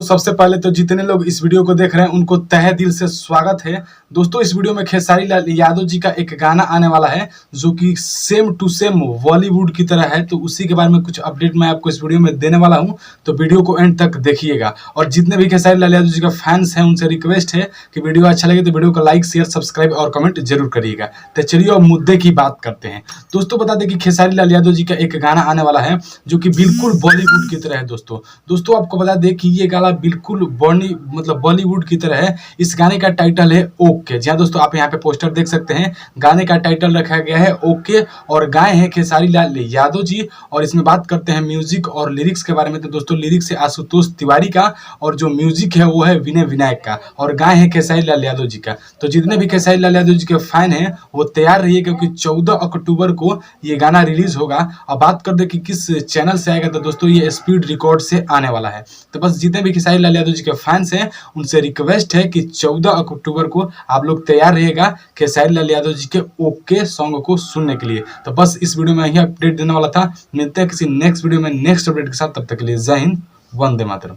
सबसे पहले तो जितने लोग इस वीडियो को देख रहे हैं उनको तहे दिल से स्वागत है। दोस्तों इस वीडियो में खेसारी लाल यादव जी का एक गाना आने वाला है जो कि सेम टू सेम बॉलीवुड की तरह है, तो उसी के बारे में कुछ अपडेट मैं आपको इस वीडियो में देने वाला हूं, तो वीडियो को एंड तक देखिएगा। और जितने भी खेसारी लाल यादव जी का फैंस हैं उनसे रिक्वेस्ट है कि वीडियो अच्छा लगे तो वीडियो को लाइक शेयर सब्सक्राइब और कमेंट जरूर करिएगा। तो चलिए अब मुद्दे की बात करते हैं। दोस्तों बता दें कि खेसारी लाल यादव जी का एक गाना आने वाला है जो कि बिल्कुल बॉलीवुड की तरह है। दोस्तों आपको बता दें कि ये गाना बिल्कुल बॉलीवुड की तरह है। इस गाने का टाइटल है ओके। जी हाँ दोस्तों, आप यहाँ पे पोस्टर देख सकते हैं, गाने का टाइटल रखा गया है ओके और गाए हैं खेसारी लाल यादव जी। और इसमें बात करते हैं म्यूजिक और लिरिक्स के बारे में, तो दोस्तों लिरिक्स है आशुतोष तिवारी का और जो म्यूजिक है वो है विनय विनायक का और गाए हैं खेसारी लाल यादव जी का। तो जितने भी खेसारी लाल यादव जी के फैन हैं वो तैयार रहिए क्योंकि 14 अक्टूबर को ये गाना रिलीज होगा। अब बात कर दे कि किस चैनल से आएगा, तो दोस्तों ये स्पीड रिकॉर्ड से आने वाला है। तो बस जितने भी खेसारी लाल यादव जी के फैंस हैं उनसे रिक्वेस्ट है कि 14 अक्टूबर को आप लोग तैयार रहिएगा खेसारी लाल यादव जी के ओके सॉन्ग को सुनने के लिए। तो बस इस वीडियो में यही अपडेट देने वाला था। मिलते हैं किसी नेक्स्ट वीडियो में नेक्स्ट अपडेट के साथ, तब तक के लिए जय हिंद, वंदे मातरम।